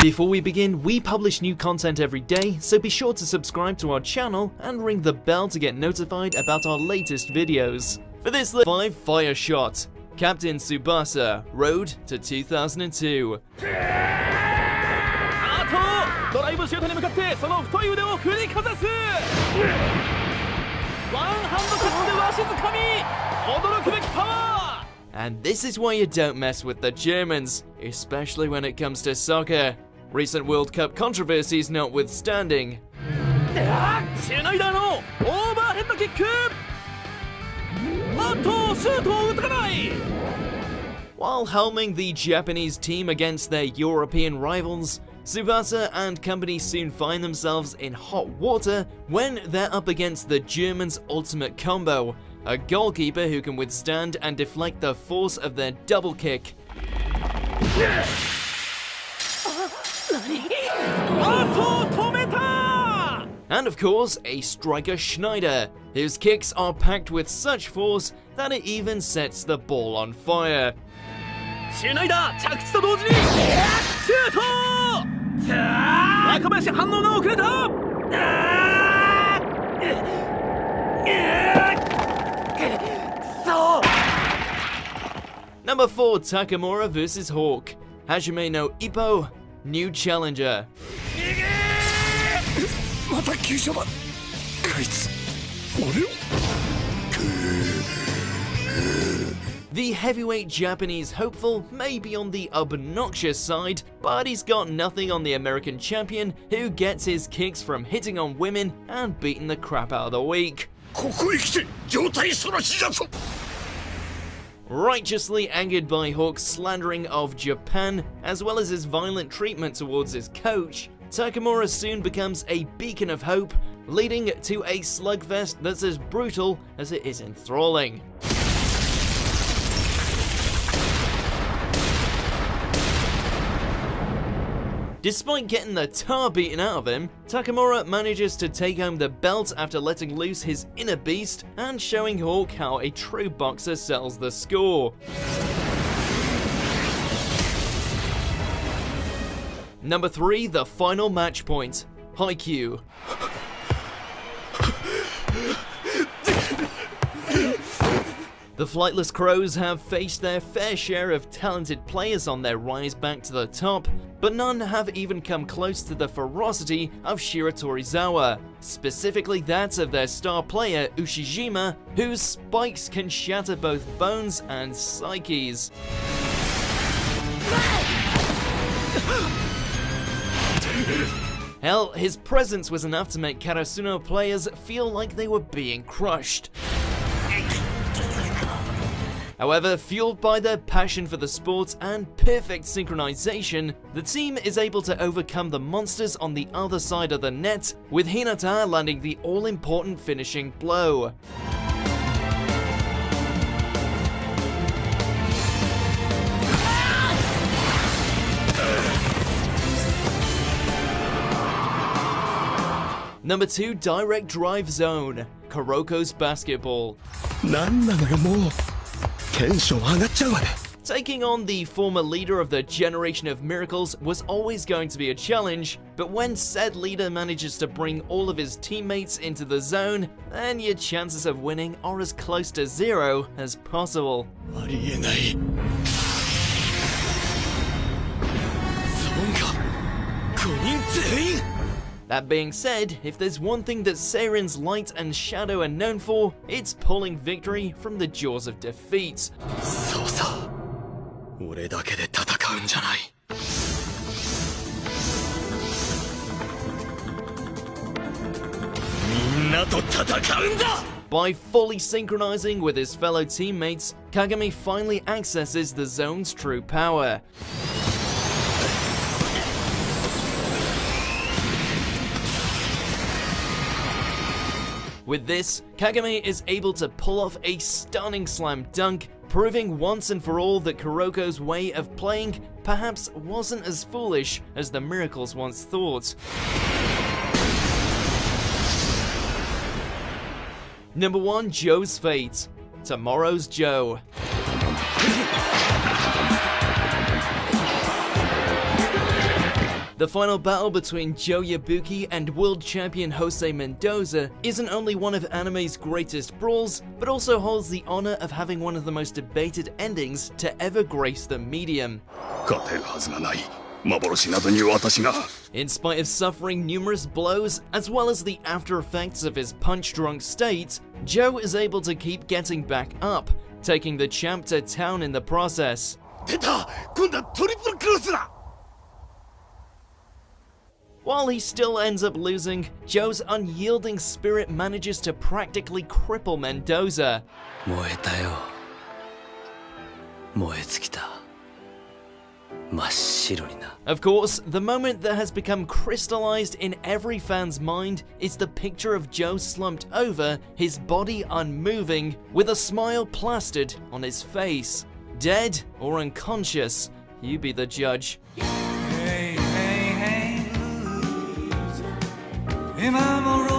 Before we begin, we publish new content every day, so be sure to subscribe to our channel and ring the bell to get notified about our latest videos. For this 5 fire shot, Captain Tsubasa, Road to 2002. ドライブシュートに向かってその太い腕を振りかざす。ワンハンドキャッチでわしづかみ、驚くべきパワー。 And this is why you don't mess with the Germans, especially when it comes to soccer. Recent World Cup controversies notwithstanding. シュナイダーのオーバーヘッドキック。あっとシュートを打たない。 While helming the Japanese team against their European rivals, Tsubasa and company soon find themselves in hot water when they're up against the Germans' ultimate combo, a goalkeeper who can withstand and deflect the force of their double kick. And of course, a striker Schneider, whose kicks are packed with such force that it even sets the ball on fire. シュナイダー着地と同時にシュート。若林反応が遅れた。Number 4, Takamura vs Hawk. Hajime no Ippo, new challenger. また急所だ。こいつ俺を。 The heavyweight Japanese hopeful may be on the obnoxious side, but he's got nothing on the American champion who gets his kicks from hitting on women and beating the crap out of the weak. ここへ来て状態そらしじゃぞ。 Righteously angered by Hawk's slandering of Japan, as well as his violent treatment towards his coach, Takamura soon becomes a beacon of hope, leading to a slugfest that's as brutal as it is enthralling. Despite getting the tar beaten out of him, Takamura manages to take home the belt after letting loose his inner beast and showing Hawk how a true boxer sells the score. Number 3, the final match point, Haikyuu. The Flightless Crows have faced their fair share of talented players on their rise back to the top, but none have even come close to the ferocity of Shira Torizawa, specifically that of their star player Ushijima, whose spikes can shatter both bones and psyches. Hell, his presence was enough to make Karasuno players feel like they were being crushed. However, fueled by their passion for the sport and perfect synchronization, the team is able to overcome the monsters on the other side of the net, with Hinata landing the all-important finishing blow. Number 2, Direct Drive Zone, Kuroko's basketball. なんなのよもう。テンション上がっちゃうわね。 Taking on the former leader of the Generation of Miracles was always going to be a challenge, but when said leader manages to bring all of his teammates into the zone, then your chances of winning are as close to 0 as possible. ありえない。ゾーンが5人全員。 That being said, if there's one thing that Seiren's Light and Shadow are known for, it's pulling victory from the jaws of defeat. そうさ。俺だけで戦うんじゃない。みんなと戦うんだ。 By fully synchronizing with his fellow teammates, Kagami finally accesses the zone's true power. With this, Kagami is able to pull off a stunning slam dunk, proving once and for all that Kuroko's way of playing perhaps wasn't as foolish as the Miracles once thought. Number 1, Joe's Fate, Tomorrow's Joe. The final battle between Joe Yabuki and world champion Jose Mendoza isn't only one of anime's greatest brawls, but also holds the honor of having one of the most debated endings to ever grace the medium. 勝てるはずがない幻などに私が In spite of suffering numerous blows, as well as the after effects of his punch-drunk state, Joe is able to keep getting back up, taking the champ to town in the process. 出た今度はトリプルクロスだ While he still ends up losing, Joe's unyielding spirit manages to practically cripple Mendoza. 燃えたよ燃え尽きた真っ白にな Of course, the moment that has become crystallized in every fan's mind is the picture of Joe slumped over, his body unmoving, with a smile plastered on his face. Dead or unconscious, you be the judge. Hey, hey, hey, loser. Am I